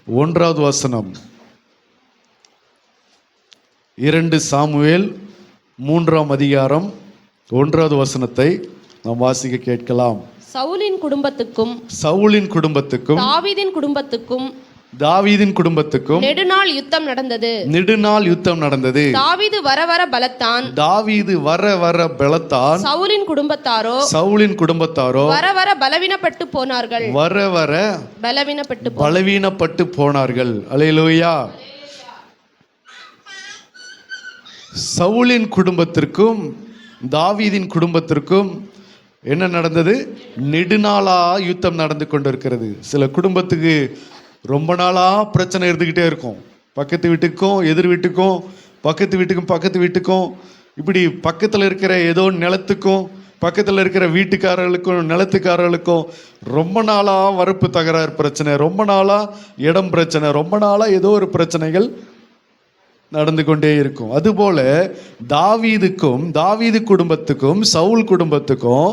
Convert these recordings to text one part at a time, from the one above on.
1வது வசனம். 2 சாமுவேல் 3ஆம் அதிகாரம் 1வது வசனத்தை நாம் வாசிக்க கேட்கலாம். சவுலின் குடும்பத்துக்கும் தாவீதின் குடும்பத்துக்கும் நெடுநாள் யுத்தம் நடந்தது. தாவீது வர வர பலத்தான். சவுலின் குடும்பத்தாரோ வர வர பலவீனப்பட்டு போனார்கள். அல்லேலூயா. சவுலின் குடும்பத்திற்கும் தாவீதின் குடும்பத்திற்கும் என்ன நடந்தது? நெடுநாளா யுத்தம் நடந்து கொண்டிருக்கிறது. சில குடும்பத்துக்கு ரொம்ப நாளா பிரச்சனை இருந்துக்கிட்டே இருக்கும். பக்கத்து வீட்டுக்கும் எதிர் வீட்டுக்கும், பக்கத்து வீட்டுக்கும் இப்படி பக்கத்தில் இருக்கிற ஏதோ நிலத்துக்கும், பக்கத்தில் இருக்கிற வீட்டுக்காரர்களுக்கும் நிலத்துக்காரர்களுக்கும் ரொம்ப நாளாக வரப்பு தகராறு பிரச்சனை, ரொம்ப நாளாக இடம் பிரச்சனை, ரொம்ப நாளாக ஏதோ ஒரு பிரச்சனைகள் நடந்து கொண்டே இருக்கும். அதுபோல தாவீது குடும்பத்துக்கும் சவுல் குடும்பத்துக்கும்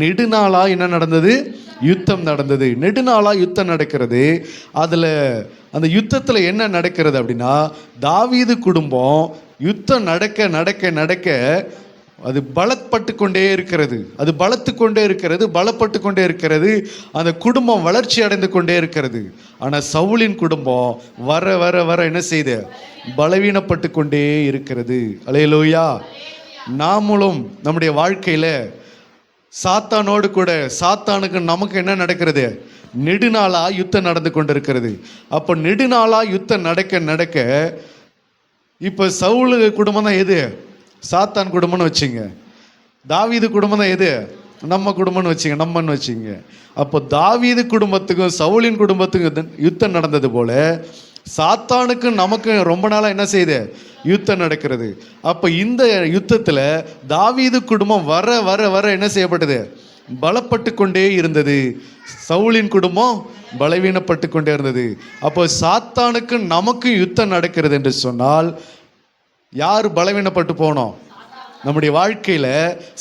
நெடுநாளா என்ன நடந்தது? யுத்தம் நடந்தது. நெடுநாளா யுத்தம் நடக்கிறது. அதில் அந்த யுத்தத்தில் என்ன நடக்கிறது அப்படின்னா, தாவீது குடும்பம் யுத்தம் நடக்க அது பலப்பட்டு கொண்டே இருக்கிறது. அந்த குடும்பம் வளர்ச்சி அடைந்து கொண்டே இருக்கிறது. ஆனால் சவுலின் குடும்பம் வர வர என்ன செய்து பலவீனப்பட்டு கொண்டே இருக்கிறது. அல்லேலூயா. நாமளும் நம்முடைய வாழ்க்கையில் சாத்தானுக்கு நமக்கு என்ன நடக்கிறது? நெடுநாளா யுத்தம் நடந்து கொண்டிருக்கிறது. அப்போ நெடுநாளா யுத்தம் நடக்க இப்போ சவுல் குடும்பம் தான் எது? சாத்தான் குடும்பம்னு வச்சுங்க. தாவீது குடும்பம் தான் எது? நம்ம குடும்பம்னு வச்சுங்க. அப்போ தாவீது குடும்பத்துக்கும் சவுலின் குடும்பத்துக்கும் யுத்தம் நடந்தது போல சாத்தானுக்கும் நமக்கும் ரொம்ப நாளாக என்ன செய்யுது? யுத்தம் நடக்கிறது. அப்போ இந்த யுத்தத்தில் தாவீது குடும்பம் வர வர என்ன செய்யப்பட்டது? பலப்பட்டு கொண்டே இருந்தது. சவுலின் குடும்பம் பலவீனப்பட்டு கொண்டே இருந்தது. அப்போ சாத்தானுக்கும் நமக்கும் யுத்தம் நடக்கிறது என்று சொன்னால் யார் பலவீனப்பட்டு போனோம்? நம்முடைய வாழ்க்கையில்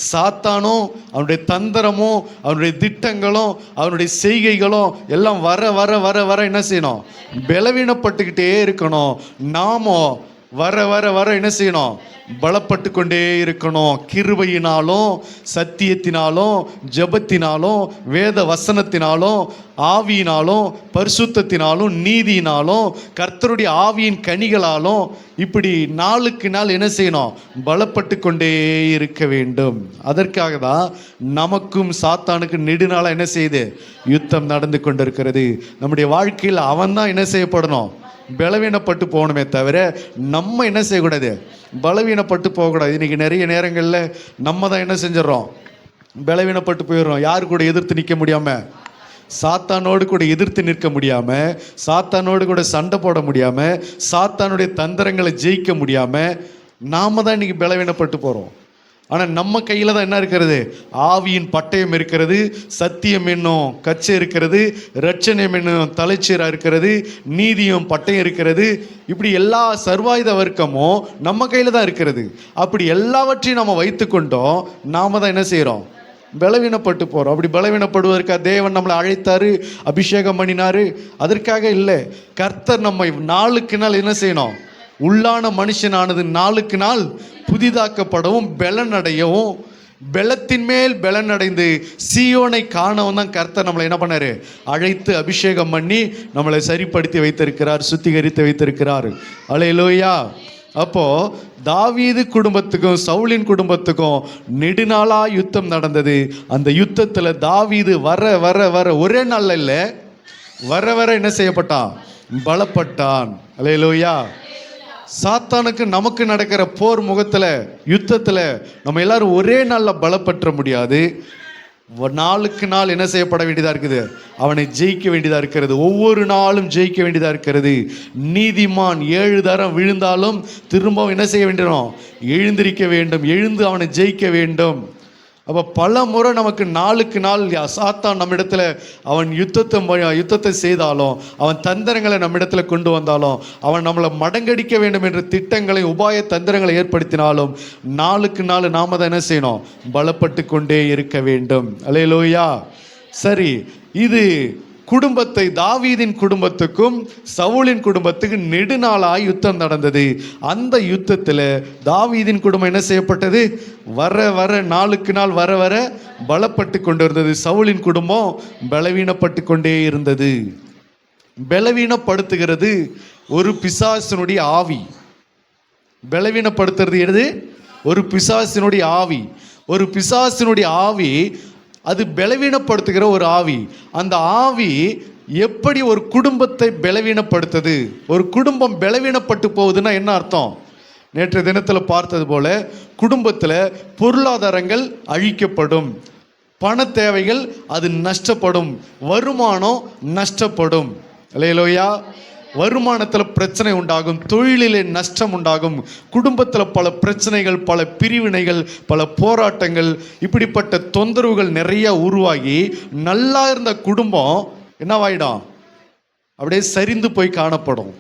சாத்தானும் அவனுடைய தந்திரமும் அவனுடைய திட்டங்களும் அவனுடைய செய்கைகளும் எல்லாம் வர வர வர வர என்ன செய்யணும்? பலவீனப்பட்டுக்கிட்டே இருக்கணும். நாமும் வர வர வர என்ன செய்யணும்? பலப்பட்டு கொண்டே இருக்கணும். கிருபையினாலும் சத்தியத்தினாலும் ஜெபத்தினாலும் வேத வசனத்தினாலும் ஆவியினாலும் பரிசுத்தத்தினாலும் நீதியினாலும் கர்த்தருடைய ஆவியின் கனிகளாலும் இப்படி நாளுக்கு நாள் என்ன செய்யணும்? பலப்பட்டு கொண்டே இருக்க வேண்டும். அதற்காக தான் நமக்கும் சாத்தானுக்கு நெடுநாளா என்ன செய்யுது? யுத்தம் நடந்து கொண்டிருக்கிறது. நம்முடைய வாழ்க்கையில் அவன் தான் என்ன செய்யப்படணும்? பலவீனப்பட்டு போகணுமே தவிர நம்ம என்ன செய்யக்கூடாது? பலவீனப்பட்டு போகக்கூடாது. இன்றைக்கி நிறைய நேரங்களில் நம்ம தான் என்ன செஞ்சிடறோம்? பலவீனப்பட்டு போயிடுறோம். யாரு கூட எதிர்த்து நிற்க முடியாமல், சாத்தானோடு கூட எதிர்த்து நிற்க முடியாமல், சாத்தானோடு கூட சண்டை போட முடியாமல், சாத்தானுடைய தந்திரங்களை ஜெயிக்க முடியாமல் நாம் தான் இன்றைக்கி பலவீனப்பட்டு போகிறோம். ஆனால் நம்ம கையில் தான் என்ன இருக்கிறது? ஆவியின் பட்டயம் இருக்கிறது, சத்தியம் என்னும் கச்சை இருக்கிறது, இரட்சணியம் என்னும் தலைச்சீராக இருக்கிறது, நீதியும் பட்டயம் இருக்கிறது. இப்படி எல்லா சர்வாயுத வர்க்கமும் நம்ம கையில் தான் இருக்கிறது. அப்படி எல்லாவற்றையும் நம்ம வைத்து கொண்டோம் நாம் தான் என்ன செய்கிறோம்? பலவீனப்பட்டு போகிறோம். அப்படி பலவீனப்படுவதற்காக தேவன் நம்மளை அழைத்தார், அபிஷேகம் பண்ணினார். அதற்காக இல்லை. கர்த்தர் நம்மை நாளுக்கு நாள் என்ன செய்யணும்? உள்ளான மனுஷனானது நாளுக்கு நாள் புதிதாக்கப்படவும் பலனடையவும், பலத்தின் மேல் பலனடைந்து சீயோனை காணவும் தான் கர்த்தர் நம்மளை என்ன பண்ணாரு? அழைத்து அபிஷேகம் பண்ணி நம்மளை சரிப்படுத்தி வைத்திருக்கிறார், சுத்திகரித்து வைத்திருக்கிறார். அல்லேலூயா. அப்போ தாவீது குடும்பத்துக்கும் சவுலின் குடும்பத்துக்கும் நெடுநாளா யுத்தம் நடந்தது. அந்த யுத்தத்தில் தாவீது வர வர வர ஒரே நாள் இல்லை, வர வர என்ன செய்யப்பட்டான்? பலப்பட்டான். அல்லேலூயா. சாத்தானுக்கு நமக்கு நடக்கிற போர் முகத்தில் யுத்தத்தில் நம்ம எல்லாரும் ஒரே நாளில் பலப்பற்ற முடியாது. நாளுக்கு நாள் என்ன செய்யப்பட வேண்டியதாக இருக்குது? அவனை ஜெயிக்க வேண்டியதாக இருக்கிறது. ஒவ்வொரு நாளும் ஜெயிக்க வேண்டியதாக இருக்கிறது. நீதிமான் 7 தரம் விழுந்தாலும் திரும்பவும் என்ன செய்ய வேண்டும்? எழுந்திருக்க வேண்டும். எழுந்து அவனை ஜெயிக்க வேண்டும். அப்போ பல முறை நமக்கு நாளுக்கு நாள் சாத்தான் நம்மிடத்தில் அவன் யுத்தத்தை செய்தாலும், அவன் தந்திரங்களை நம்மிடத்தில் கொண்டு வந்தாலும், அவன் நம்மளை மடங்கடிக்க வேண்டும் என்ற திட்டங்களை உபாய தந்திரங்களை ஏற்படுத்தினாலும் நாளுக்கு நாள் நாம தான் என்ன செய்யணும்? பலப்பட்டு கொண்டே இருக்க வேண்டும். அல்லேலூயா. சரி, இது குடும்பத்தை, தாவீதின் குடும்பத்துக்கும் சவுலின் குடும்பத்துக்கு நெடுநாளாய் யுத்தம் நடந்தது. அந்த யுத்தத்தில் தாவீதின் குடும்பம் என்ன செய்யப்பட்டது? வர வர நாளுக்கு நாள் வர வர பலப்பட்டு கொண்டு இருந்தது. சவுலின் குடும்பம் பலவீனப்பட்டு கொண்டே இருந்தது. பலவீனப்படுத்துகிறது ஒரு பிசாசினுடைய ஆவி. பலவீனப்படுத்துறது எது? ஒரு பிசாசினுடைய ஆவி. ஒரு பிசாசினுடைய ஆவி, அது பலவீனப்படுத்துகிற ஒரு ஆவி. அந்த ஆவி எப்படி ஒரு குடும்பத்தை பலவீனப்படுத்துது? ஒரு குடும்பம் பலவீனப்பட்டு போகுதுன்னா என்ன அர்த்தம்? நேற்று தினத்தில் பார்த்தது போல குடும்பத்தில் பொருளாதாரங்கள் அழிக்கப்படும், பண தேவைகள் அது நஷ்டப்படும், வருமானம் நஷ்டப்படும். அல்லேலூயா. வருமானத்தில் பிரச்சனை உண்டாகும், தொழிலிலே நஷ்டம் உண்டாகும், குடும்பத்தில் பல பிரச்சனைகள், பல பிரிவினைகள், பல போராட்டங்கள், இப்படிப்பட்ட தொந்தரவுகள் நிறைய உருவாகி நல்லா இருந்த குடும்பம் என்னவாயிடும்? அப்படியே சரிந்து போய் காணப்படும்.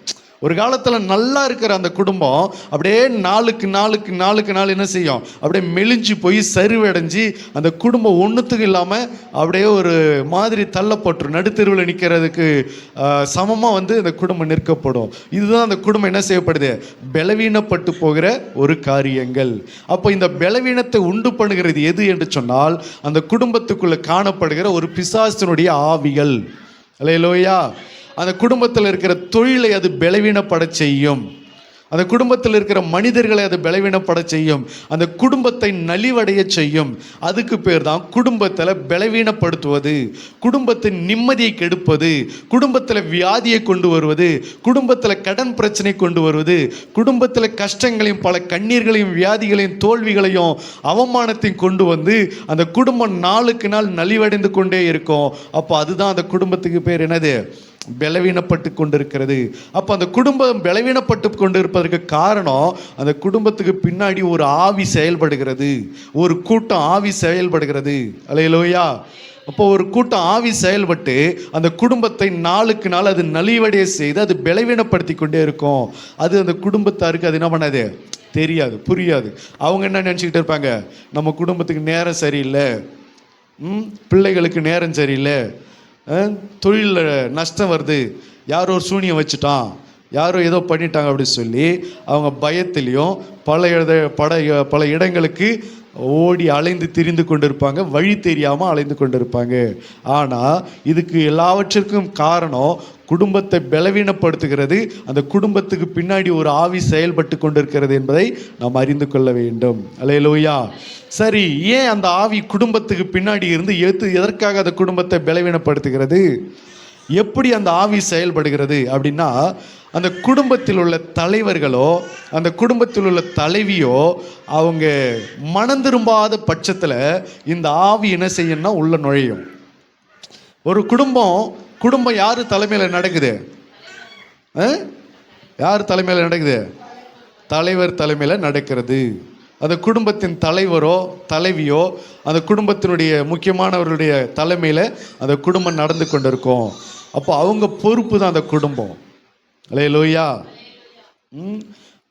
ஒரு காலத்தில் நல்லா இருக்கிற அந்த குடும்பம் அப்படியே நாளுக்கு நாள் என்ன செய்யும்? அப்படியே மெலிஞ்சு போய் சரிவடைஞ்சு அந்த குடும்பம் ஒன்றுத்துக்கு இல்லாமல் அப்படியே ஒரு மாதிரி தள்ளப்பட்டுரும். நடுத்தெருவில் நிற்கிறதுக்கு சமமாக அந்த குடும்பம் நிற்கப்படும். இதுதான் அந்த குடும்பம் என்ன செய்யப்படுது? பலவீனப்பட்டு போகிற ஒரு காரியங்கள். அப்போ இந்த பலவீனத்தை உண்டு பண்ணுகிறது எது என்று சொன்னால், அந்த குடும்பத்துக்குள்ளே காணப்படுகிற ஒரு பிசாசினுடைய ஆவிகள். அல்லேலூயா. அந்த குடும்பத்தில் இருக்கிற தொழிலை அது பலவீனப்பட செய்யும். அந்த குடும்பத்தில் இருக்கிற மனிதர்களை அது பலவீனப்பட செய்யும். அந்த குடும்பத்தை நலிவடைய செய்யும். அதுக்கு பேர் தான் குடும்பத்தில் பலவீனப்படுத்துவது, குடும்பத்தின் நிம்மதியை கெடுப்பது, குடும்பத்தில் வியாதியை கொண்டு வருவது, குடும்பத்தில் கடன் பிரச்சனை கொண்டு வருவது, குடும்பத்தில் கஷ்டங்களையும் பல கண்ணீர்களையும் வியாதிகளையும் தோல்விகளையும் அவமானத்தையும் கொண்டு வந்து அந்த குடும்பம் நாளுக்கு நாள் நலிவடைந்து கொண்டே இருக்கும். அப்போ அதுதான் அந்த குடும்பத்துக்கு பேர் என்னது? பலவீனப்பட்டு கொண்டிருக்கிறது. அப்போ அந்த குடும்பம் பலவீனப்பட்டு கொண்டிருப்பதற்கு காரணம், அந்த குடும்பத்துக்கு பின்னாடி ஒரு ஆவி செயல்படுகிறது, ஒரு கூட்டம் ஆவி செயல்படுகிறது. அல்லேலூயா. அப்போ ஒரு கூட்டம் ஆவி செயல்பட்டு அந்த குடும்பத்தை நாளுக்கு நாள் அது நலிவடைய செய்து அது பலவீனப்படுத்தி கொண்டே இருக்கும். அது அந்த குடும்பத்தாருக்கு அது என்ன பண்ணாது? தெரியாது, புரியாது. அவங்க என்ன நினச்சிக்கிட்டு இருப்பாங்க? நம்ம குடும்பத்துக்கு நேரம் சரியில்லை, பிள்ளைகளுக்கு நேரம் சரியில்லை, தொழிலில் நஷ்டம் வருது, யாரோ ஒரு சூனியம் வச்சுட்டான், யாரோ ஏதோ பண்ணிட்டாங்க அப்படின்னு சொல்லி அவங்க பயத்திலையும் பல இடங்களுக்கு ஓடி அலைந்து திரிந்து கொண்டிருப்பாங்க, வழி தெரியாமல் அலைந்து கொண்டிருப்பாங்க. ஆனால் இதுக்கு எல்லாவற்றிற்கும் காரணம் குடும்பத்தை பலவீனப்படுத்துகிறது, அந்த குடும்பத்துக்கு பின்னாடி ஒரு ஆவி செயல்பட்டு கொண்டிருக்கிறது என்பதை நாம் அறிந்து கொள்ள வேண்டும். அல்லேலூயா. சரி, ஏன் அந்த ஆவி குடும்பத்துக்கு பின்னாடி இருந்து எதற்காக அந்த குடும்பத்தை பலவீனப்படுத்துகிறது? எப்படி அந்த ஆவி செயல்படுகிறது அப்படின்னா, அந்த குடும்பத்தில் உள்ள தலைவர்களோ அந்த குடும்பத்தில் உள்ள தலைவியோ அவங்க மனம் திரும்பாத பட்சத்தில் இந்த ஆவி என்ன செய்யணும்னா உள்ள நுழையும். ஒரு குடும்பம் யார் தலைமையில் நடக்குது? யார் தலைமையில் நடக்குது? தலைவர் தலைமையில் நடக்கிறது. அந்த குடும்பத்தின் தலைவரோ தலைவியோ அந்த குடும்பத்தினுடைய முக்கியமானவர்களுடைய தலைமையில் அந்த குடும்பம் நடந்து கொண்டிருக்கும். அப்போ அவங்க பொறுப்பு தான் அந்த குடும்பம். அல்லேலூயா.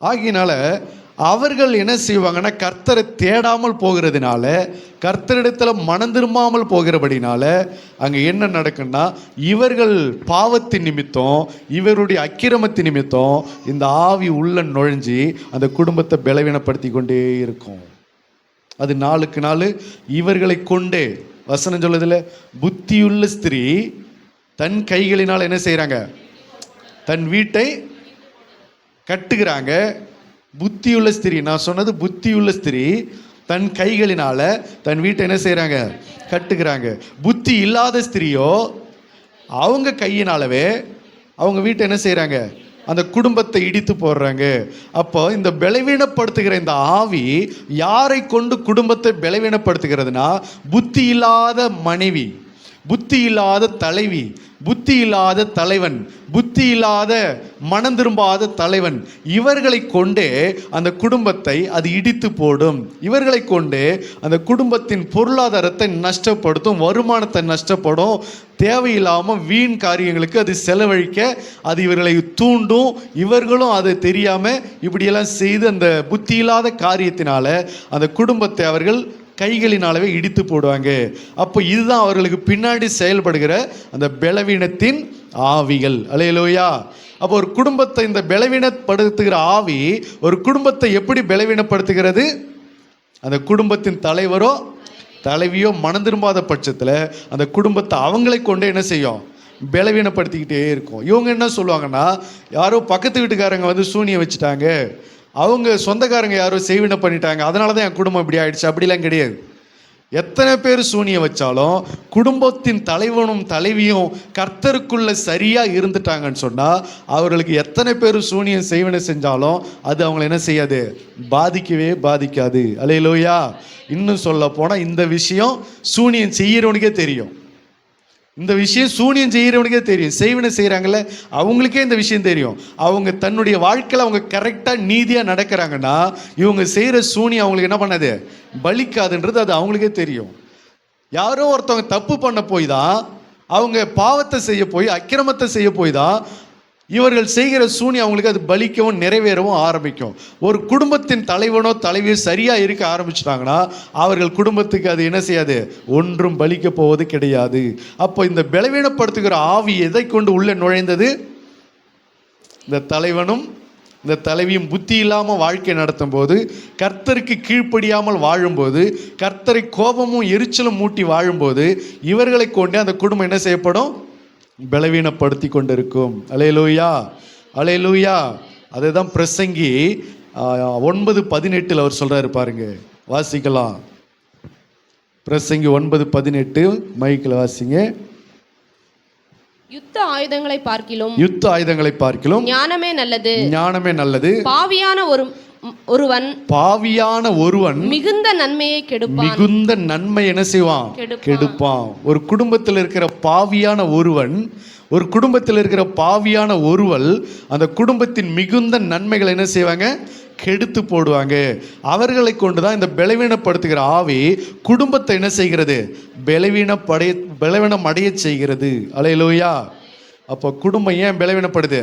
ஆகினால அவர்கள் என்ன செய்வாங்கன்னா, கர்த்தரை தேடாமல் போகிறதுனால, கர்த்தரிடத்தில் மனம் திரும்பாமல் போகிறபடினால அங்கே என்ன நடக்குன்னா, இவர்கள் பாவத்தின் நிமித்தம், இவருடைய அக்கிரமத்தின் நிமித்தம் இந்த ஆவி உள்ள நுழைஞ்சி அந்த குடும்பத்தை பலவீனப்படுத்தி கொண்டே இருக்கும். அது நாளுக்கு நாள் இவர்களை கொண்டே, வசனம் சொல்லுதில்ல, புத்தியுள்ள ஸ்திரீ தன் கைகளினால் என்ன செய்கிறாங்க? தன் வீட்டை கட்டுகிறாங்க. புத்தியுள்ள ஸ்திரீ, நான் சொன்னது புத்தியுள்ள ஸ்திரீ தன் கைகளினால தன் வீட்டை என்ன செய்கிறாங்க? கட்டுகிறாங்க. புத்தி இல்லாத ஸ்திரீயோ அவங்க கையினாலவே அவங்க வீட்டை என்ன செய்கிறாங்க? அந்த குடும்பத்தை இடித்து போடுறாங்க. அப்போ இந்த பலவீனப்படுத்துகிற இந்த ஆவி யாரை கொண்டு குடும்பத்தை பலவீனப்படுத்துகிறதுனா, புத்தி இல்லாத மனைவி, புத்தி இல்லாத தலைவி, புத்தி இல்லாத தலைவன், புத்தி இல்லாத மனம் திரும்பாத தலைவன், இவர்களை கொண்டே அந்த குடும்பத்தை அது இடித்து போடும். இவர்களை கொண்டே அந்த குடும்பத்தின் பொருளாதாரத்தை நஷ்டப்படுத்தும், வருமானத்தை நஷ்டப்படும், தேவையில்லாமல் வீண் காரியங்களுக்கு அது செலவழிக்க அது இவர்களை தூண்டும். இவர்களும் அதை தெரியாமல் இப்படியெல்லாம் செய்து அந்த புத்தி இல்லாத காரியத்தினால அந்த குடும்பத்தை அவர்கள் கைகளினாலவே இடித்து போடுவாங்க. அப்போ இதுதான் அவர்களுக்கு பின்னாடி செயல்படுகிற அந்த பலவீனத்தின் ஆவிகள். அல்லேலூயா. அப்போ ஒரு குடும்பத்தை இந்த பலவீனப்படுத்துகிற ஆவி ஒரு குடும்பத்தை எப்படி பலவீனப்படுத்துகிறது? அந்த குடும்பத்தின் தலைவரோ தலைவியோ மனம் திரும்பாத பட்சத்தில் அந்த குடும்பத்தை அவங்களை கொண்டே என்ன செய்யும்? பலவீனப்படுத்திக்கிட்டே இருக்கும். இவங்க என்ன சொல்லுவாங்கன்னா, யாரோ பக்கத்து வீட்டுக்காரங்க வந்து சூனியம் வச்சுட்டாங்க, அவங்க சொந்தக்காரங்க யாரோ செய்வினை பண்ணிட்டாங்க, அதனால தான் என் குடும்பம் இப்படி ஆயிடுச்சு. அப்படிலாம் கிடையாது. எத்தனை பேர் சூனியம் வச்சாலும் குடும்பத்தின் தலைவனும் தலைவியும் கர்த்தருக்குள்ள சரியா இருந்துட்டாங்கன்னு சொன்னா அவர்களுக்கு எத்தனை பேர் சூனியம் செய்வினை செஞ்சாலும் அது அவங்களை என்ன செய்யாது? பாதிக்கவே பாதிக்காது. அல்லேலூயா. இன்னும் சொல்ல போனா இந்த விஷயம் சூனியம் செய்யறவனுக்கே தெரியும். இந்த விஷயம் சூனியம் செய்கிறவனுக்கே தெரியும். செய்வினை செய்கிறாங்கல்ல, அவங்களுக்கே இந்த விஷயம் தெரியும். அவங்க தன்னுடைய வாழ்க்கையில் அவங்க கரெக்டாக நீதியாக நடக்கிறாங்கன்னா இவங்க செய்கிற சூனியம் அவங்களுக்கு என்ன பண்ணாது? பலிக்காதுன்றது அது அவங்களுக்கே தெரியும். யாரோ ஒருத்தவங்க தப்பு பண்ண போய் தான், அவங்க பாவத்தை செய்ய போய், அக்கிரமத்தை செய்ய போய் தான் இவர்கள் செய்கிற சூனியம் அவங்களுக்கு அது பலிக்கவும் நிறைவேறவும் ஆரம்பிக்கும். ஒரு குடும்பத்தின் தலைவனோ தலைவியோ சரியாக இருக்க ஆரம்பிச்சிட்டாங்கன்னா அவர்கள் குடும்பத்துக்கு அது என்ன செய்யாது? ஒன்றும் பலிக்க போவது கிடையாது. அப்போ இந்த பலவீனப்படுத்துகிற ஆவி எதை கொண்டு உள்ளே நுழைந்தது? இந்த தலைவனும் இந்த தலைவியும் புத்தி இல்லாமல் வாழ்க்கை நடத்தும் போது, கர்த்தருக்கு கீழ்ப்படியாமல் வாழும்போது, கர்த்தரை கோபமும் எரிச்சலும் மூட்டி வாழும்போது இவர்களை கொண்டே அந்த குடும்பம் என்ன செய்யப்படும்? பலவீனப்படுத்தி கொண்டிருக்கும். அல்லேலூயா, அல்லேலூயா. அதை தான் பிரசங்கி 9:18 அவர் சொல்றாரு பாருங்க, வாசிக்கலாம். பிரசங்கி 9:18 மைக்கில் வாசிங்க. யுத்த ஆயுதங்களை பார்க்கிலும் ஞானமே நல்லது, ஞானமே நல்லது. பாவியான ஒருவன் மிகுந்த நன்மையை கெடுப்பான். மிகுந்த நன்மை என்ன செய்வான்? கெடுப்பான். ஒரு குடும்பத்தில் இருக்கிற பாவியான ஒருவன், ஒரு குடும்பத்தில் இருக்கிற பாவியான ஒருவள் அந்த குடும்பத்தின் மிகுந்த நன்மைகளை என்ன செய்வாங்க? கெடுத்து போடுவாங்க. அவர்களை கொண்டுதான் இந்த பலவீனப்படுத்துகிற ஆவி குடும்பத்தை என்ன செய்கிறது? பலவீனம் அடைய செய்கிறது. அல்லேலூயா. அப்போ குடும்பம் ஏன் பலவீனப்படுது?